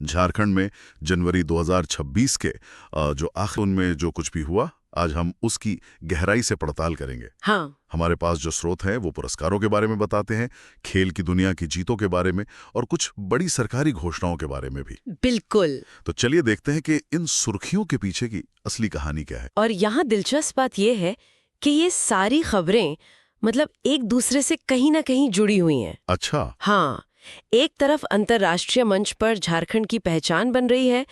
झारखंड में जनवरी 2026 के जो आखिर उनमें जो कुछ भी हुआ, आज हम उसकी गहराई से पड़ताल करेंगे। हाँ। हमारे पास जो स्रोत हैं वो पुरस्कारों के बारे में बताते हैं, खेल की दुनिया की जीतों के बारे में और कुछ बड़ी सरकारी घोषणाओं के बारे में भी। बिल्कुल। तो चलिए देखते हैं कि इन सुर्खियों के पीछे की असली कहानी क्या है। और यहाँ दिलचस्प बात यह है कि ये सारी खबरें मतलब एक दूसरे से कहीं ना कहीं जुड़ी हुई हैं। अच्छा। हाँ, एक तरफ अंतर्राष्ट्रीय मंच पर झारखंड की पहचान बन रही है,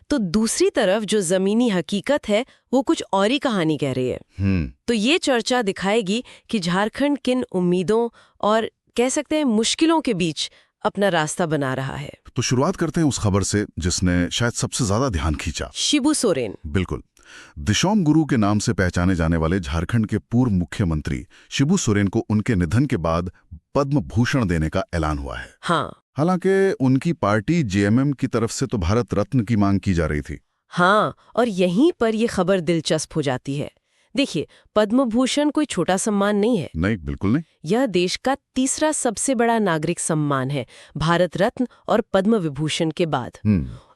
तो दूसरी तरफ जो जमीनी हकीकत है वो कुछ और ही कहानी कह रही है। तो ये चर्चा दिखाएगी कि झारखंड किन उम्मीदों और कह सकते हैं मुश्किलों के बीच अपना रास्ता बना रहा है। तो शुरुआत करते हैं उस खबर से जिसने शायद सबसे ज्यादा ध्यान खींचा। शिबू सोरेन। बिल्कुल। दिशोम गुरु के नाम से पहचाने जाने वाले झारखंड के पूर्व मुख्यमंत्री शिबू सोरेन को उनके निधन के बाद पद्म भूषण देने का ऐलान हुआ है। हाँ। हालांकि उनकी पार्टी जेएमएम की तरफ से तो भारत रत्न की मांग की जा रही थी। हाँ, और यहीं पर यह खबर दिलचस्प हो जाती है। देखिए, पद्म भूषण कोई छोटा सम्मान नहीं है। नहीं, बिल्कुल नहीं। यह देश का तीसरा सबसे बड़ा नागरिक सम्मान है, भारत रत्न और पद्म विभूषण के बाद।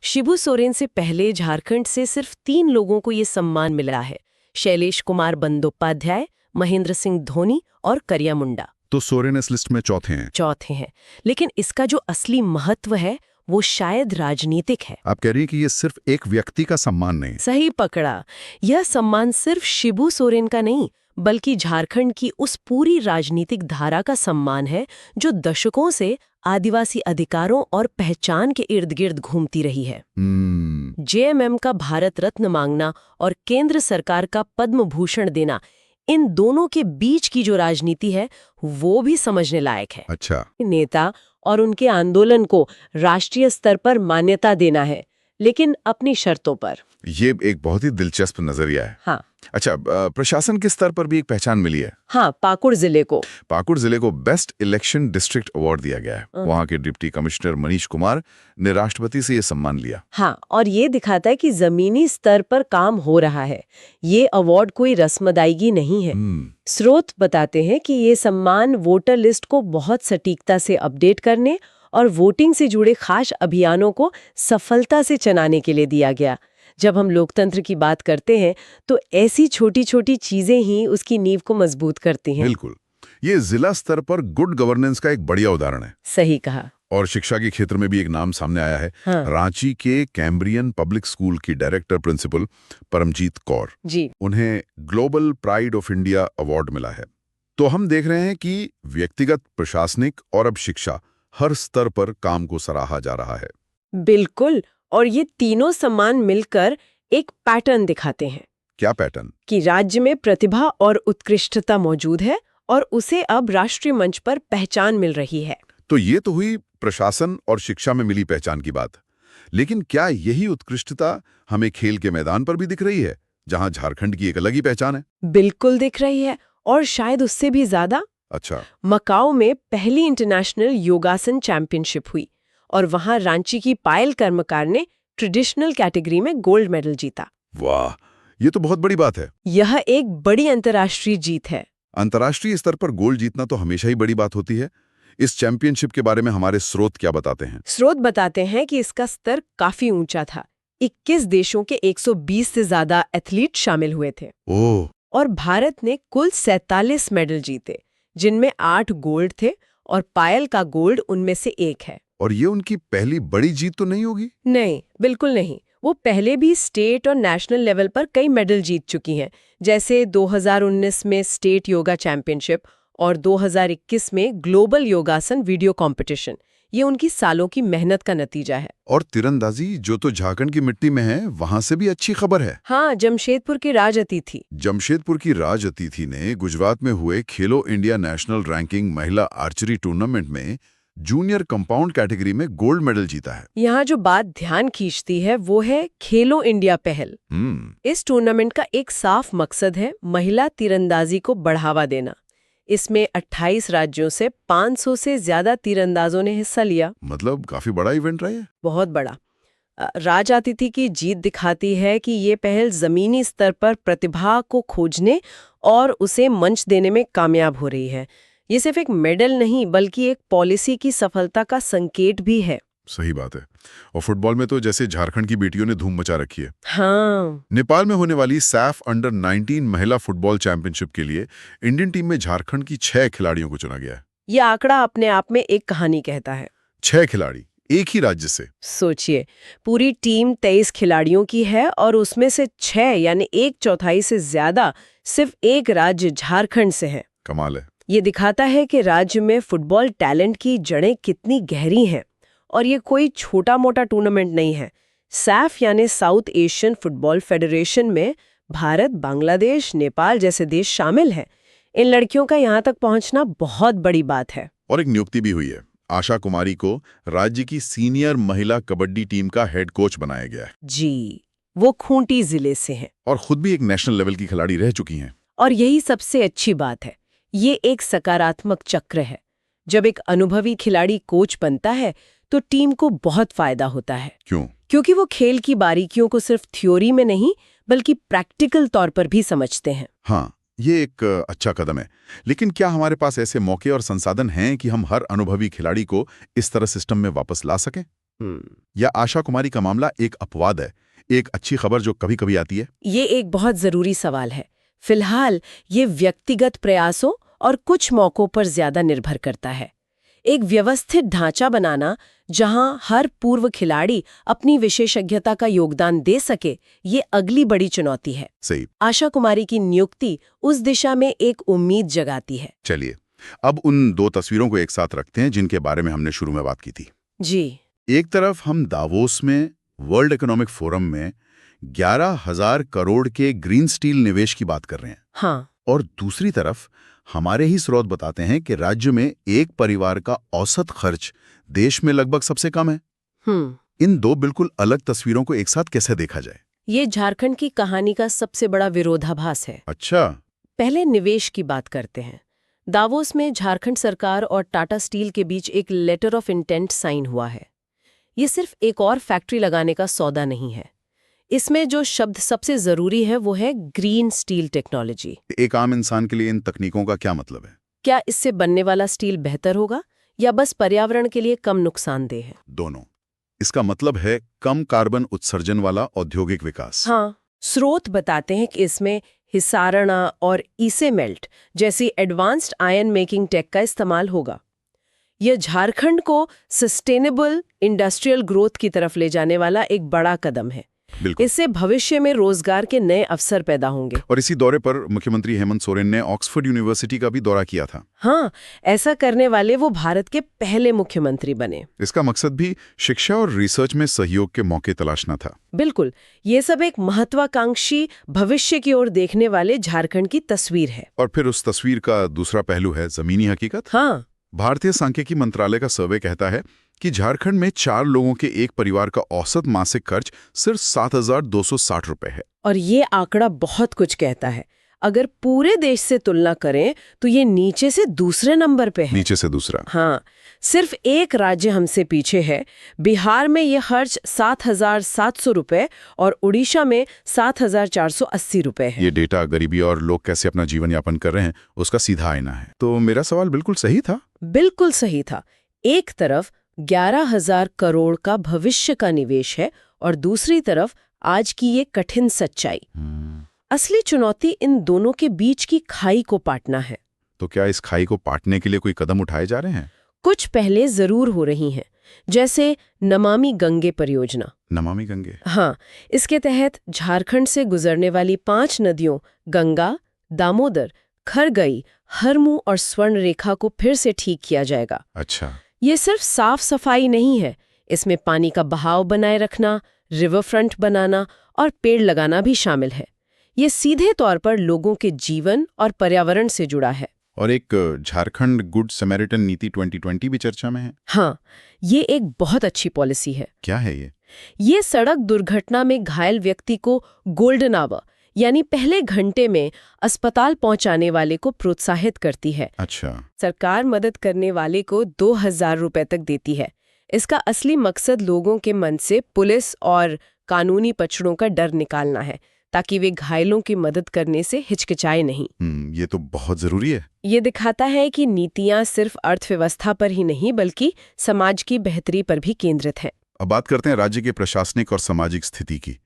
शिबू सोरेन से पहले झारखंड से सिर्फ 3 लोगों को ये सम्मान मिला है: शैलेश कुमार बंदोपाध्याय, महेंद्र सिंह धोनी और करिया मुंडा। तो सोरेन इस लिस्ट में चौथे हैं। लेकिन इसका जो असली महत्व है वो शायद राजनीतिक है। आप कह रही हैं कि ये सिर्फ एक व्यक्ति का सम्मान नहीं। सही पकड़ा। यह सम्मान सिर्फ शिबू सोरेन का नहीं, बल्कि झारखंड की उस पूरी राजनीतिक धारा का सम्मान है जो दशकों से आदिवासी अधिकारों और पहचान के इर्द गिर्द घूमती रही है। जेएमएम का भारत रत्न मांगना और केंद्र सरकार का पद्म भूषण देना, इन दोनों के बीच की जो राजनीति है वो भी समझने लायक है। अच्छा। नेता और उनके आंदोलन को राष्ट्रीय स्तर पर मान्यता देना है, लेकिन अपनी शर्तों पर। ये एक बहुत ही दिलचस्प नजरिया है। हाँ। अच्छा, प्रशासन के स्तर पर भी एक पहचान मिली है। हाँ, पाकुड़ जिले को बेस्ट इलेक्शन डिस्ट्रिक्ट अवार्ड दिया गया है। वहाँ के डिप्टी कमिश्नर मनीष कुमार ने राष्ट्रपति से ये सम्मान लिया। हाँ, और ये दिखाता है कि जमीनी स्तर पर काम हो रहा है। ये अवार्ड कोई रस्मदायगी नहीं है। स्रोत बताते हैं कि ये सम्मान वोटर लिस्ट को बहुत सटीकता से अपडेट करने और वोटिंग से जुड़े खास अभियानों को सफलता से चलाने के लिए दिया गया। जब हम लोकतंत्र की बात करते हैं तो ऐसी छोटी छोटी चीजें ही उसकी नींव को मजबूत करती हैं। बिल्कुल। ये जिला स्तर पर गुड गवर्नेंस का एक बढ़िया उदाहरण है। सही कहा। और शिक्षा के क्षेत्र में भी एक नाम सामने आया है। हाँ। रांची के कैम्ब्रियन पब्लिक स्कूल की डायरेक्टर प्रिंसिपल परमजीत कौर जी, उन्हें global pride of India award मिला है। तो हम देख रहे हैं कि व्यक्तिगत, प्रशासनिक और अब शिक्षा, हर स्तर पर काम को सराहा जा रहा है। बिल्कुल। और ये तीनों सम्मान मिलकर एक पैटर्न दिखाते हैं। क्या पैटर्न? कि राज्य में प्रतिभा और उत्कृष्टता मौजूद है और उसे अब राष्ट्रीय मंच पर पहचान मिल रही है। तो ये तो हुई प्रशासन और शिक्षा में मिली पहचान की बात। लेकिन क्या यही उत्कृष्टता हमें खेल के मैदान पर भी दिख रही है, जहां झारखंड की एक अलग ही पहचान है? बिल्कुल दिख रही है, और शायद उससे भी ज्यादा। अच्छा। मकाओ में पहली इंटरनेशनल योगासन चैंपियनशिप हुई और वहां रांची की पायल कर्मकार ने ट्रेडिशनल कैटेगरी में गोल्ड मेडल जीता। वाह, ये तो बहुत बड़ी बात है। यह एक बड़ी अंतर्राष्ट्रीय जीत है। अंतर्राष्ट्रीय स्तर पर गोल्ड जीतना तो हमेशा ही बड़ी बात होती है। इस चैंपियनशिप के बारे में हमारे स्रोत क्या बताते हैं? स्रोत बताते हैं कि इसका स्तर काफी ऊंचा था। 21 देशों के 120 से ज्यादा एथलीट शामिल हुए थे। ओह। और भारत ने कुल 47 मेडल जीते, जिनमें 8 गोल्ड थे और पायल का गोल्ड उनमें से एक है। और ये उनकी पहली बड़ी जीत तो नहीं होगी? नहीं, बिल्कुल नहीं। वो पहले भी स्टेट और नेशनल लेवल पर कई मेडल जीत चुकी हैं, जैसे 2019 में स्टेट योगा चैंपियनशिप और 2021 में ग्लोबल योगासन वीडियो कंपटीशन। ये उनकी सालों की मेहनत का नतीजा है। और तीरंदाजी, जो तो झारखंड की मिट्टी में है, वहां से भी अच्छी खबर है। हाँ, जमशेदपुर की राज अतिथि ने गुजरात में हुए खेलो इंडिया नेशनल रैंकिंग महिला आर्चरी टूर्नामेंट में जूनियर कंपाउंड कैटेगरी में गोल्ड मेडल जीता है। यहाँ जो बात ध्यान खींचती है वो है खेलो इंडिया पहल। इस टूर्नामेंट का एक साफ मकसद है महिला तीरंदाजी को बढ़ावा देना। इसमें 28 राज्यों से 500 से ज्यादा तीरंदाजों ने हिस्सा लिया। मतलब काफी बड़ा इवेंट रहा है। बहुत बड़ा। राज अतिथि की जीत दिखाती है कि ये पहल जमीनी स्तर पर प्रतिभा को खोजने और उसे मंच देने में कामयाब हो रही है। ये सिर्फ एक मेडल नहीं, बल्कि एक पॉलिसी की सफलता का संकेत भी है। सही बात है। और फुटबॉल में तो जैसे झारखंड की बेटियों ने धूम मचा रखी है। हाँ, नेपाल में होने वाली सैफ अंडर 19 महिला फुटबॉल चैंपियनशिप के लिए इंडियन टीम में झारखंड की 6 खिलाड़ियों को चुना गया है। ये आंकड़ा अपने आप में एक कहानी कहता है। 6 खिलाड़ी एक ही राज्य से। सोचिए, पूरी टीम 23 खिलाड़ियों की है और उसमें से 6 यानी 1/4 से ज्यादा सिर्फ एक राज्य झारखंड से है। कमाल है। ये दिखाता है कि राज्य में फुटबॉल टैलेंट की जड़ें कितनी गहरी हैं और ये कोई छोटा मोटा टूर्नामेंट नहीं है। सैफ यानी साउथ एशियन फुटबॉल फेडरेशन में भारत, बांग्लादेश, नेपाल जैसे देश शामिल हैं। इन लड़कियों का यहाँ तक पहुँचना बहुत बड़ी बात है। और एक नियुक्ति भी हुई है। आशा कुमारी को राज्य की सीनियर महिला कबड्डी टीम का हेड कोच बनाया गया है। जी, वो खूंटी जिले से हैं। और खुद भी एक नेशनल लेवल की खिलाड़ी रह चुकी हैं। और यही सबसे अच्छी बात है, ये एक सकारात्मक चक्र है। जब एक अनुभवी खिलाड़ी कोच बनता है तो टीम को बहुत फायदा होता है। क्यों? क्योंकि वो खेल की बारीकियों को सिर्फ थ्योरी में नहीं बल्कि प्रैक्टिकल तौर पर भी समझते हैं। हाँ, ये एक अच्छा कदम है। लेकिन क्या हमारे पास ऐसे मौके और संसाधन हैं कि हम हर अनुभवी खिलाड़ी को इस तरह सिस्टम में वापस ला सकें? या आशा कुमारी का मामला एक अपवाद है, एक अच्छी खबर जो कभी कभी आती है? ये एक बहुत जरूरी सवाल है। फिलहाल ये व्यक्तिगत प्रयासों और कुछ मौकों पर ज्यादा निर्भर करता है। एक व्यवस्थित ढांचा बनाना जहां हर पूर्व खिलाड़ी अपनी विशेषज्ञता का योगदान दे सके, ये अगली बड़ी चुनौती है। सही। आशा कुमारी की नियुक्ति उस दिशा में एक उम्मीद जगाती है। चलिए, अब उन 2 तस्वीरों को एक साथ रखते हैं जिनके बारे में हमने शुरू में बात की थी। जी। एक तरफ हम दावोस में वर्ल्ड इकोनॉमिक फोरम में 11,000 करोड़ के ग्रीन स्टील निवेश की बात कर रहे हैं। हाँ। और दूसरी तरफ हमारे ही स्रोत बताते हैं कि राज्य में एक परिवार का औसत खर्च देश में लगभग सबसे कम है। इन 2 बिल्कुल अलग तस्वीरों को एक साथ कैसे देखा जाए? ये झारखंड की कहानी का सबसे बड़ा विरोधाभास है। अच्छा। पहले निवेश की बात करते हैं। दावोस में झारखंड सरकार और टाटा स्टील के बीच एक लेटर ऑफ इंटेंट साइन हुआ है। ये सिर्फ एक और फैक्ट्री लगाने का सौदा नहीं है। इसमें जो शब्द सबसे जरूरी है वो है ग्रीन स्टील टेक्नोलॉजी। एक आम इंसान के लिए इन तकनीकों का क्या मतलब है? क्या इससे बनने वाला स्टील बेहतर होगा या बस पर्यावरण के लिए कम नुकसानदेह है? दोनों। इसका मतलब है कम कार्बन उत्सर्जन वाला औद्योगिक विकास। हाँ, स्रोत बताते हैं कि इसमें हिसारणा और ईसे मेल्ट जैसी एडवांस्ड आयन मेकिंग टेक का इस्तेमाल होगा। यह झारखंड को सस्टेनेबल इंडस्ट्रियल ग्रोथ की तरफ ले जाने वाला एक बड़ा कदम है। इससे भविष्य में रोजगार के नए अवसर पैदा होंगे। और इसी दौरे पर मुख्यमंत्री हेमंत सोरेन ने ऑक्सफोर्ड यूनिवर्सिटी का भी दौरा किया था। हाँ, ऐसा करने वाले वो भारत के पहले मुख्यमंत्री बने। इसका मकसद भी शिक्षा और रिसर्च में सहयोग के मौके तलाशना था। बिल्कुल, ये सब एक महत्वाकांक्षी भविष्य की ओर देखने वाले झारखंड की तस्वीर है। और फिर उस तस्वीर का दूसरा पहलू है जमीनी हकीकत। हाँ, भारतीय सांख्यिकी मंत्रालय का सर्वे कहता है कि झारखंड में 4 लोगों के एक परिवार का औसत मासिक खर्च सिर्फ 7,260 रुपए है। और ये आंकड़ा बहुत कुछ कहता है। अगर पूरे देश से तुलना करें तो ये नीचे से दूसरे नंबर पे है। नीचे से दूसरा? हाँ, सिर्फ एक राज्य हमसे पीछे है। बिहार में ये खर्च 7,700 रुपए और उड़ीसा में 7,480 रुपए है। ये डेटा गरीबी और लोग कैसे अपना जीवन यापन कर रहे हैं उसका सीधा आईना है। तो मेरा सवाल बिल्कुल सही था? बिल्कुल सही था। एक तरफ 11,000 करोड़ का भविष्य का निवेश है और दूसरी तरफ आज की ये कठिन सच्चाई। असली चुनौती इन दोनों के बीच की खाई को पाटना है। तो क्या इस खाई को पाटने के लिए कोई कदम उठाए जा रहे हैं? कुछ पहले जरूर हो रही हैं, जैसे नमामि गंगे परियोजना। नमामि गंगे? हाँ, इसके तहत झारखंड से गुजरने वाली 5 नदियों गंगा, दामोदर, खरगई, हरमू और स्वर्ण रेखा को फिर से ठीक किया जाएगा। अच्छा। ये सिर्फ साफ सफाई नहीं है, इसमें पानी का बहाव बनाए रखना, रिवर फ्रंट बनाना और पेड़ लगाना भी शामिल है। ये सीधे तौर पर लोगों के जीवन और पर्यावरण से जुड़ा है। और एक झारखंड गुड समैरिटन नीति 2020 भी चर्चा में है। हाँ, ये एक बहुत अच्छी पॉलिसी है। क्या है ये? ये सड़क दुर्घटना में घायल व्यक्ति को गोल्डन आवर यानी पहले घंटे में अस्पताल पहुंचाने वाले को प्रोत्साहित करती है। अच्छा। सरकार मदद करने वाले को 2,000 रुपए तक देती है। इसका असली मकसद लोगों के मन से पुलिस और कानूनी पचड़ों का डर निकालना है, ताकि वे घायलों की मदद करने से हिचकिचाए नहीं। ये तो बहुत जरूरी है। ये दिखाता है कि नीतियां सिर्फ अर्थव्यवस्था पर ही नहीं बल्कि समाज की बेहतरी पर भी केंद्रित हैं। अब बात करते हैं राज्य के प्रशासनिक और सामाजिक स्थिति की।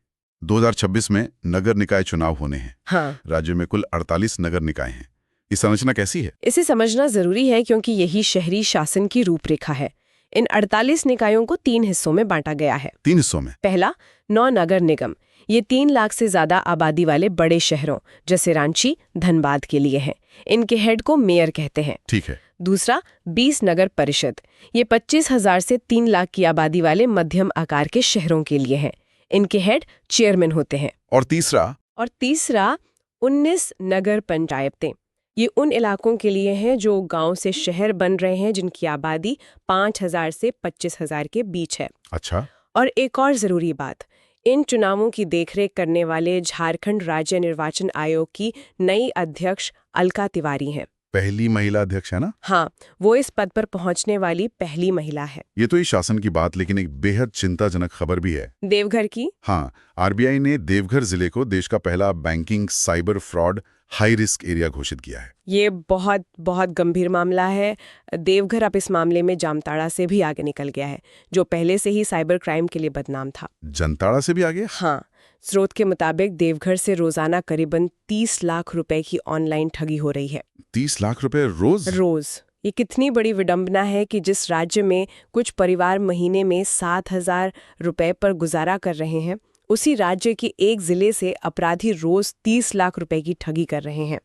2026 में नगर निकाय चुनाव होने हैं। हाँ, राज्य में कुल 48 नगर निकाय हैं। ये संरचना कैसी है? इसे समझना जरूरी है क्योंकि यही शहरी शासन की रूपरेखा है। इन 48 निकायों को 3 हिस्सों में बांटा गया है। 3 हिस्सों में? पहला, 9 नगर निगम। ये 3 लाख से ज्यादा आबादी वाले बड़े शहरों जैसे रांची, धनबाद के लिए हैं। इनके हेड को मेयर कहते हैं। ठीक है। दूसरा, 20 नगर परिषद। ये 25,000 से 3 लाख की आबादी वाले मध्यम आकार के शहरों के लिए हैं। इनके हेड चेयरमैन होते हैं। और तीसरा? 19 नगर पंचायतें। ये उन इलाकों के लिए हैं जो गांव से शहर बन रहे हैं, जिनकी आबादी 5,000 से 25,000 के बीच है। अच्छा। और एक और जरूरी बात, इन चुनावों की देखरेख करने वाले झारखंड राज्य निर्वाचन आयोग की नई अध्यक्ष अलका तिवारी हैं। पहली महिला अध्यक्ष है ना? हाँ, वो इस पद पर पहुंचने वाली पहली महिला है। ये तो ही शासन की बात, लेकिन एक बेहद चिंताजनक खबर भी है। देवघर की? हाँ, आरबीआई ने देवघर जिले को देश का पहला banking cyber fraud high risk area घोषित किया है। ये बहुत बहुत गंभीर मामला है। देवघर अब इस मामले में जामताड़ा से भी आगे निकल गया है, जो पहले से ही साइबर क्राइम के लिए बदनाम था। जनताड़ा से भी आगे? हाँ, स्रोत के मुताबिक देवघर से रोजाना करीबन 30 लाख रुपए की ऑनलाइन ठगी हो रही है। 30 लाख रुपए रोज? ये कितनी बड़ी विडंबना है कि जिस राज्य में कुछ परिवार महीने में 7,000 रुपए पर गुजारा कर रहे हैं, उसी राज्य के एक जिले से अपराधी रोज 30 लाख रुपए की ठगी कर रहे हैं।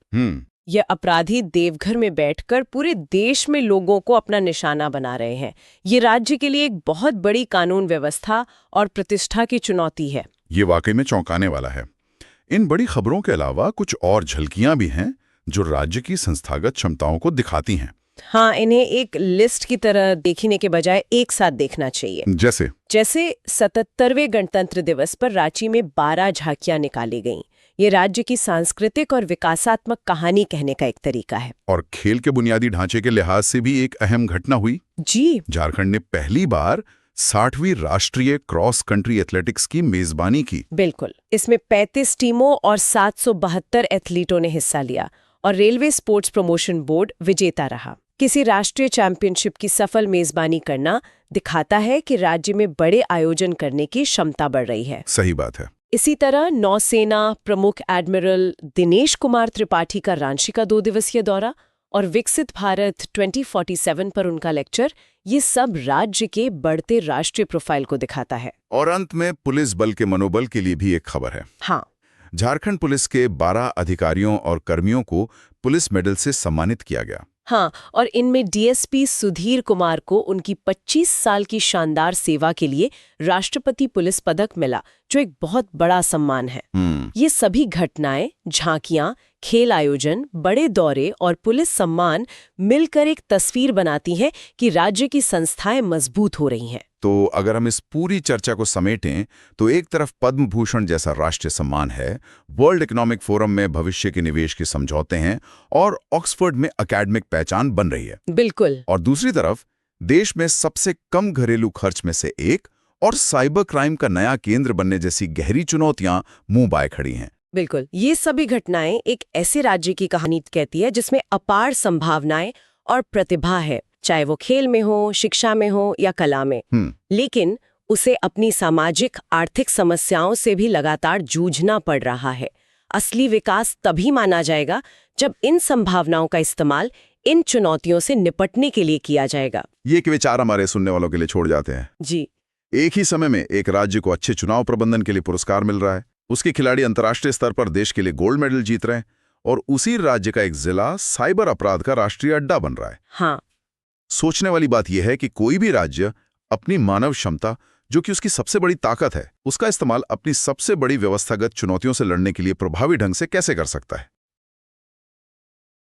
ये अपराधी देवघर में बैठकर पूरे देश में लोगों को अपना निशाना बना रहे हैं। ये राज्य के लिए एक बहुत बड़ी कानून व्यवस्था और प्रतिष्ठा की चुनौती है। ये वाकई में चौंकाने वाला है। इन बड़ी खबरों के अलावा कुछ और झलकियां भी हैं जो राज्य की संस्थागत क्षमताओं को दिखाती हैं। हाँ, इन्हें एक लिस्ट की तरह देखने के बजाय एक साथ देखना चाहिए। जैसे 77वें गणतंत्र दिवस पर रांची में 12 झांकियां निकाली गईं। ये राज्य की सांस्कृतिक और विकासात्मक कहानी कहने का एक तरीका है। और खेल के बुनियादी ढांचे के लिहाज से भी एक अहम घटना हुई। जी, झारखंड ने पहली बार 60वीं राष्ट्रीय क्रॉस कंट्री एथलेटिक्स की मेजबानी की। बिल्कुल। इसमें 35 टीमों और 772 एथलीटों ने हिस्सा लिया और रेलवे स्पोर्ट्स प्रमोशन बोर्ड विजेता रहा। किसी राष्ट्रीय चैंपियनशिप की सफल मेजबानी करना दिखाता है कि राज्य में बड़े आयोजन करने की क्षमता बढ़ रही है। सही बात है। इसी तरह नौसेना प्रमुख एडमिरल दिनेश कुमार त्रिपाठी का रांची का 2 दिवसीय दौरा और विकसित भारत 2047 पर उनका लेक्चर, ये सब राज्य के बढ़ते राष्ट्रीय प्रोफाइल को दिखाता है। और अंत में पुलिस बल के मनोबल के लिए भी एक खबर है। हाँ, झारखंड पुलिस के 12 अधिकारियों और कर्मियों को पुलिस मेडल से सम्मानित किया गया। हाँ, और इनमें डीएसपी सुधीर कुमार को उनकी 25 साल की शानदार सेवा के लिए राष्ट्रपति पुलिस पदक मिला, जो एक बहुत बड़ा सम्मान है। ये सभी घटनाएं, झांकियां, खेल आयोजन, बड़े दौरे और पुलिस सम्मान मिलकर एक तस्वीर बनाती हैं कि राज्य की संस्थाएं मजबूत हो रही हैं। तो अगर हम इस पूरी चर्चा को समेटें तो एक तरफ पद्म भूषण जैसा राष्ट्रीय सम्मान है, वर्ल्ड इकोनॉमिक फोरम में भविष्य के निवेश के समझौते हैं और ऑक्सफोर्ड में अकेडमिक पहचान बन रही है। बिल्कुल। और दूसरी तरफ देश में सबसे कम घरेलू खर्च में से एक और साइबर क्राइम का नया केंद्र बनने जैसी गहरी चुनौतियां मुंह बाए खड़ी हैं। बिल्कुल, ये सभी घटनाएं एक ऐसे राज्य की कहानी कहती है जिसमें अपार संभावनाएं और प्रतिभा है, चाहे वो खेल में हो, शिक्षा में हो या कला में। लेकिन उसे अपनी सामाजिक आर्थिक समस्याओं से भी लगातार जूझना पड़ रहा है। असली विकास तभी माना जाएगा जब इन संभावनाओं का इस्तेमाल इन चुनौतियों से निपटने के लिए किया जाएगा। ये कि विचार हमारे सुनने वालों के लिए छोड़ जाते हैं। जी, एक ही समय में एक राज्य को अच्छे चुनाव प्रबंधन के लिए पुरस्कार मिल रहा है, उसके खिलाड़ी अंतर्राष्ट्रीय स्तर पर देश के लिए गोल्ड मेडल जीत रहे हैं और उसी राज्य का एक जिला साइबर अपराध का राष्ट्रीय अड्डा बन रहा है। हाँ, सोचने वाली बात यह है कि कोई भी राज्य अपनी मानव क्षमता, जो कि उसकी सबसे बड़ी ताकत है, उसका इस्तेमाल अपनी सबसे बड़ी व्यवस्थागत चुनौतियों से लड़ने के लिए प्रभावी ढंग से कैसे कर सकता है।